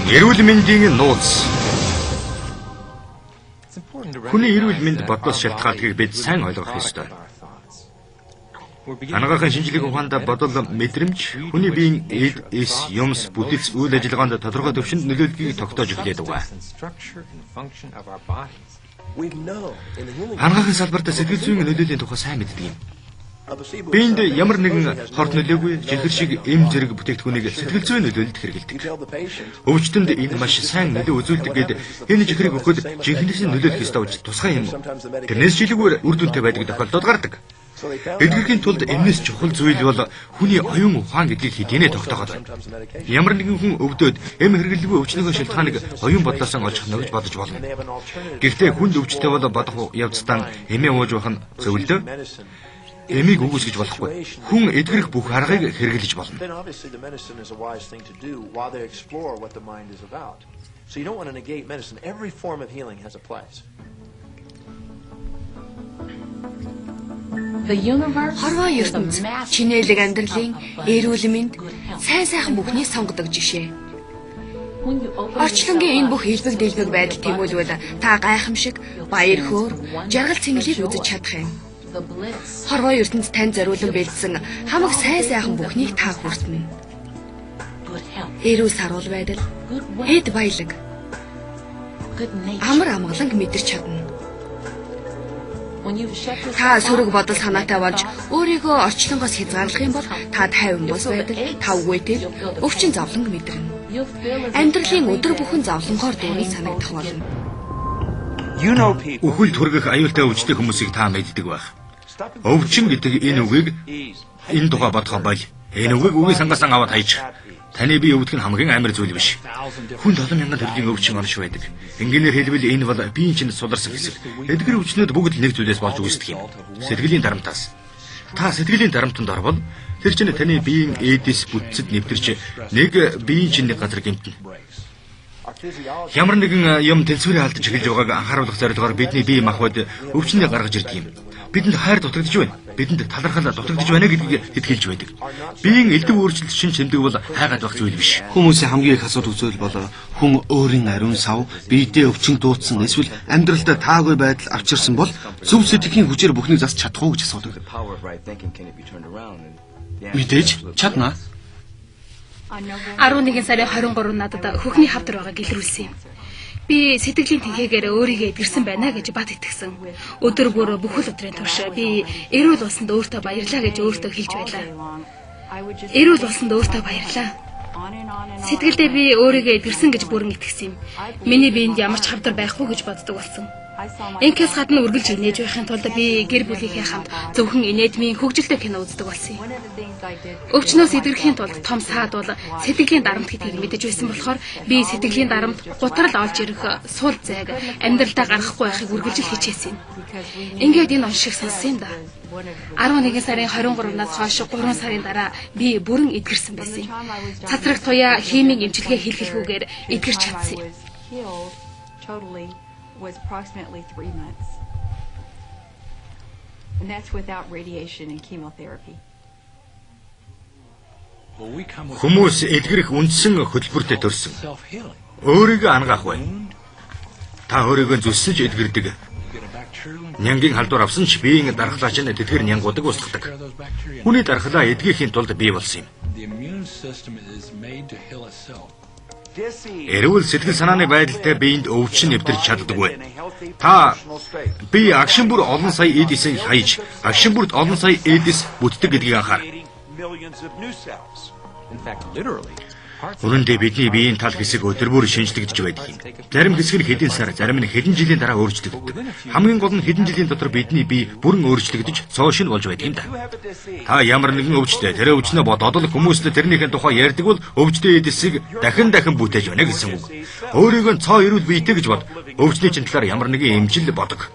Эрүүл мэндийн нууц. Хүний эрүүл мэнд бодлоос шалтгаалдгийг бид сайн ойлгох ёстой. Анагаахын шинжлэх ухаанд бодол, мэдрэмж, хүний биеийн эд, эс, юмс, бүтэлц, үйл ажиллагаанд тодорхой төвшөнд нөлөөллийг тогтоож эхлэдэг байна. Анагаахын салбарт сэтгэл зүйн нөлөөлийн тухай сайн мэддэг юм. Биеинд ямар нэгэн хорт нөлөөгүй жинхэнэ шиг эм зэрэг бүтээгдэхүүнийг сэтгэл зүйн нөлөөлөлд хэрэглэдэг. Өвчтөнд энэ маш сайн нөлөө үзүүлдэг гэд энэ жихрийг өгөхөд жинхэнээс нь нөлөөлөх ёстой гэж тусгай юм. Тэрнээс жилүүгээр үр дүнтэй байдаг тохиолдлууд гардаг. Эдгэрхийн тулд энэс чухал зүйл бол хүний оюун ухаан гэдгийг хэдийнэ тогтооход байна. Ямар нэгэн хүн өвдөд эм хэрэглэлгүй өвчнөгийн шалтгааныг оюун бодлоос олж хана гэж бодож болно. Гэхдээ хүнд өвчтэй бол бодох явцдаа эмээ ууж байх нь зөвлөдөө эмийг үгүйсгэж болохгүй. Хүн эдгэрэх бүх аргыг хэрэглэж болно. Хорвоо ертөнц чинээлэг амьдралын эрүүл мэнд сайн сайхан бүхнийг сонгодог жишээ. Орчлонгийн энэ бүх хэлбэг дэлбэг байдал тэмүүлвэл та гайхамшиг, баяр хөөр, жаргал цэнгэлийг үзэж чадах юм. Хорвоо ертөнц тань зориулан бэлдсэн хамаг сайн сайхан бүхнийг та хүртэнэ. Эрүүл саруул байдал, хэд баялаг, амар амгаланг мэдэрч чадна. Та сөрөг бодол санаатай болж өөрийгөө орчлонгоос хязгаарлах юм бол та 50 бос байдал, тавгүйтэй өвчин зовлонг мэдэрнэ. Амьдралын өдөр бүхэн зовлонгоор дүүрэн санагдах болно. Үхэл түргэх аюултай өвчтэй хүмүүсийг та мэддэг байх. Өвчин гэдэг энэ үгийг энэ тухай бодохоо бол энэ үгийг үгийн сангасан аваад хайж таны бие өвдөх нь хамгийн амар зүйл биш. Хүнд олон мянган төрлийн өвчин орш байдаг. Ингээнээр хэлбэл энэ бол биеийн чинь сударсан хэсэг. Эдгээр өвчнүүд бүгд нэг зүйлээс болж үүсдэг юм. Сэтгэлийн дарамтаас. Та сэтгэлийн дарамтанд орвол тэр чинь таны биеийн эдис бүтцэд нэвтэрч нэг биеийн чинь нэг газар гэмтэнэ. Ямар нэгэн юм тэнцвэрээ алдаж эхэлж байгааг анхааруулах зорилгоор бидний бие махбод өвчнөө гаргаж ирдэг юм. Бидэнд хайр дутагдж байна. Бидэнд талархал дутагдж байна гэдгийг итгэлж байдаг. Биеийн элдв өөрчлөлт шин чимдэг бол хайгаад байх зүйл биш. Хүмүүсийн хамгийн их асуудал үзэл бол хүн өөрийн ариун сав, биедээ өвчин дуудсан эсвэл амьдралдаа таагүй байдал авчирсан бол зөв сэтгэхийн хүчээр бүхнийг засч чадах уу гэж асуудаг. Мэдээж чадна. 11 сарын 23-нд надад хөхний хавдар байгааг илрүүлсэн юм. Би сэтгэлийн тэнхээгээр өөрийгөө эдгэрсэн байна гэж бат итгэсэн. Өдөр бүр бүхэл өдрийн турш би эрүүл болсонд өөртөө баярлаа гэж өөртөө хэлж байлаа. Эрүүл болсонд өөртөө баярлаа. Сэтгэлдээ би өөрийгөө эдгэрсэн гэж бүрэн итгэсэн юм. Миний биед ямар ч хавдар байхгүй гэж боддог болсон. Инкээс гадна үргэлж инээж байхын тулд би гэр бүлийнхээ хамт зөвхөн инээдмийн хөгжилтэй кино үздэг болсон юм. Өвчнөөс эдгэрхийн тулд том саад бол сэтгэлийн дарамт гэдгийг мэдэж байсан болохоор би сэтгэлийн дарамт гутрал олж ирэх сул зайг амьдралдаа гаргахгүй байхыг үргэлж хичээсэн. Ингээд энэ оншиг сонссон юм да. 11 сарын 23-наас хойш 3 сарын дараа би бүрэн эдгэрсэн байсан юм. Цацраг туяа химийн эмчилгээ хийлгэхгүйгээр эдгэрч чадсан юм. Was approximately 3 months. And that's without radiation and chemotherapy. Хүмүүс эдгэрэх үндсэн хөтөлбөртэй төрсөн. Өөрийгөө ангаах байна. Та өөрийгөө зүссэж эдгэрдэг. Нянгийн халдвар авсан ч биеийн дархлаач нь тэтгэр нянгуудаг устгадаг. Хүний дархлаа эдгэхийн тулд бий болсон юм. Эрүүл сэтгэл санааны байдалтай биеинд өвчин нэвтэрч чаддаггүй. Та бие агшин бүр олон сая эдисийг хайж, агшин бүрд олон сая эдис бүтдэг гэдгийг анхаар. Үүндээ бидний биеийн тал хэсэг өдөр бүр шинжлэгдэж байдаг юм. Зарим хэсэг нь хэдэн сар, зарим нь хэдэн жилийн дараа өөрчлөгддөг. Хамгийн гол нь хэдэн жилийн дотор бидний бие бүрэн өөрчлөгдөж, цоо шин болж байдаг юм да. Та ямар нэгэн өвчтэй, тэр өвчнөө бодоод л хүмүүст тэрнийхэн тухай ярьдаг бол өвчтэй эдисийг дахин бүтээж байна гэсэн үг. Өөрийгөө цоо эрүүл биетэй гэж бод. Өвчний чинь талаар ямар нэгэн эмчил бодог.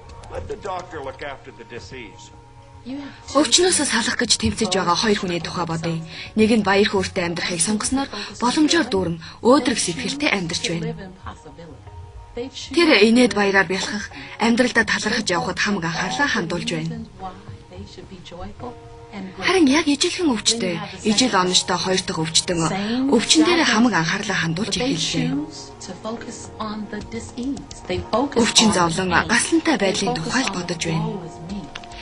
Өвчнөөс салах гэж тэмцэж байгаа хоёр хүний тухай бодъё. Нэг нь баяр хөөртэй амьдрахыг сонгосноор боломжоор дүүрэн өөдрөг сэтгэлтэй амьдарч байна. Тэр инээд баяраар бялхах, амьдралдаа талархаж явхад хамаг анхаарлаа хандуулж байна. Харин яг ижилхэн өвчтөй, ижил оноштой хоёр дахь өвчтөн өвчин дээр хамаг анхаарлаа хандуулж эхэллээ. Өвчин зовлон гаслантай байдлын тухай л бодож байна.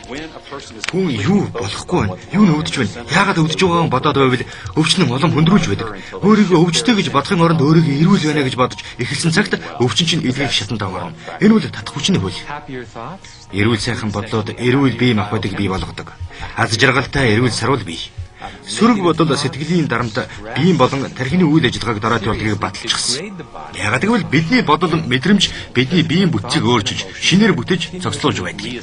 Хүн юу болохгүй байна? Юу нөвдөж байна? Яагаад өвдөж байгааг нь бодоод байвал өвчин нь улам хөндрүүлж байдаг. Өөрийгөө өвчтэй гэж бодохын оронд өөрийгөө эрүүл байна гэж бодож эхэлсэн цагт өвчин чинь эдгэх шатанд орно. Энэ бол татах хүчний хөл. Эрүүл сайхан бодлоод эрүүл бие махбодыг бий болгодог. Аз жаргалтай эрүүл сарвал бий. Сөрөг бодол сэтгэлийн дарамт биеийн болон тархины үйл ажиллагааг дараад явуулдгийг баталчихсан. Яагаад гэвэл бидний бодол мэдрэмж бидний биеийн бүтцийг өөрчилж, шинээр бүтээж зогслуулж байдаг.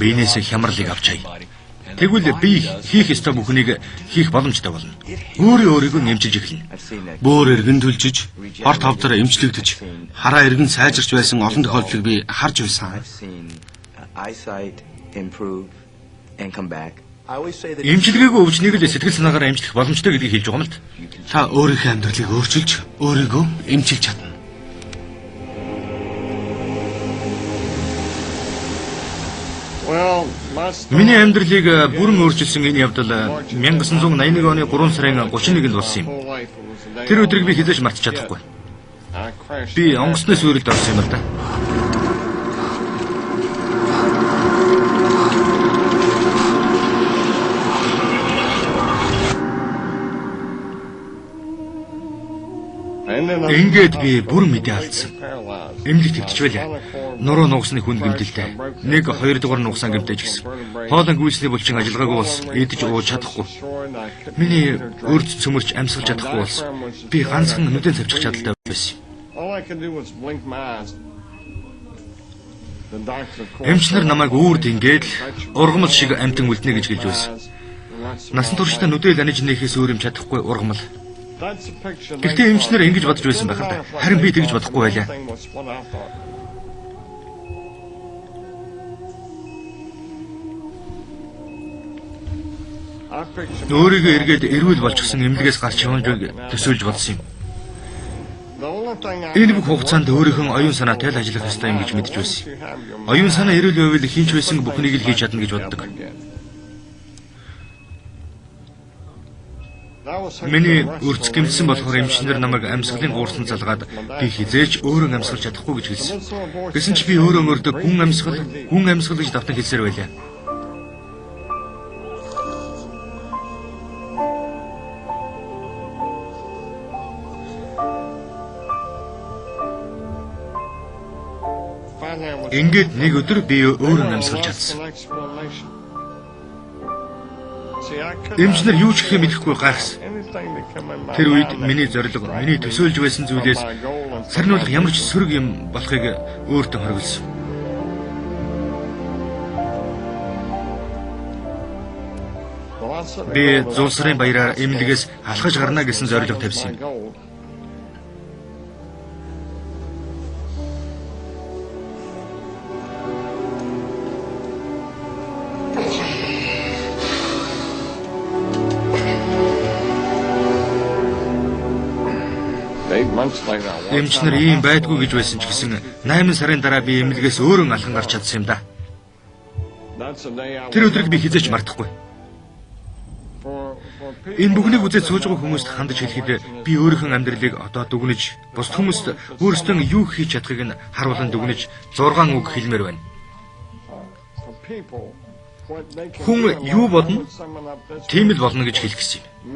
Биенээс хямралыг авчая. Тэгвэл би хийх ёстой бүхнийг хийх боломжтой болно. Өөрийгөө нэмчилж эхэлнэ. Бөөр эргэн төлжиж, хор тавдар эмчлэгдэж, хараа эргэн сайжирч байсан олон тохиолдлыг би харж байсан. Эмчилгээгүй өвчнийг л сэтгэл санаагаар эмчлэх боломжтой гэдгийг хэлж байгаа юм л. Та өөрийнхөө амьдралыг өөрчилж, өөрийгөө эмчилж чадна. Миний амьдралыг бүрэн өөрчилсөн энэ явдал 1981 оны 3 сарын 31-нд болсон юм. Тэр өдрийг би хэзээ ч мартаж чадахгүй. Би онгоцны суурилд орсон юм л да. Ингээд би бүрэн мэдээ алдсан. Эмнэлэг твтчихвэлээ. Нуруу нугасны хүн гэмтэлтэй. 1-2 дугаар нугасан гэмтэж гисэн. Хоолой гүйцэний булчин ажиллагаагүй болсон. Идэж ууж чадахгүй. Миний өрд цөмөрч амьсгалж чадахгүй болсон. Би ганцхан нүдэн цавчих чадaltaй байсан. Эмчнэр намайг үүрд ингээд ургамал шиг амтан үлднэ гэж хэлж байсан. Насан туршдаа нүдэл аниж нээхээс өөр юм чадахгүй ургамал. Гэхдээ эмчнэр ингэж бодож байсан байх л да. Харин би тэгж бодохгүй байлаа. Өөрийгөө эргээд эрүүл болчихсон эмнэлгээс гарч явахыг төсөөлж бодсон юм. Энэ бүх хугацаанд өөрийнхөө оюун санаатай л ажиллах ёстой юм гэж мэдж байсан. Оюун санаа эрүүл байвал хинч байсан бүхнийг л хийж чадна гэж боддог. Миний өрц гэмтсэн болохоор эмчнэр намайг амьсгалын гуурсан залгаад би хизээч өөрөө амьсгалж чадахгүй гэж хэлсэн. Гэсэн чи би өөрөө мөрдө хүн амьсгал гэж давтан хэлсээр байлаа. Ингээд нэг өдөр би өөрөө амьсгалж чадсан. Эмчнэр юу ч хийх мэдэхгүй гайхсан. Тэр үед миний зорилго, миний төсөөлж байсан зүйлээс сарниулах ямар ч сөрөг юм болохыг өөртөө хориглосон. Би зулсрын баяраар эмнэлгээс алхаж гарна гэсэн зорилго тавьсан юм. Эмчнэр ийм байдгүй гэж байсан ч гэсэн 8 сарын дараа би эмнэлгээс өөрөө алхан гарч чадсан юм да. Тэр өдрийг би хизээч мартахгүй. Энэ бүхнийг үзэж сууж байгаа хүмүүст хандаж хэлэхэд би өөрийнхөө амьдралыг одоо дүгнэж, бусад хүмүүст өөрсдөө юу хийж чадахыг нь харуулan дүгнэж 6 үг хэлмээр байна. Хүн юу бодно? Тийм л болно гэж хэлэх гэсэн юм.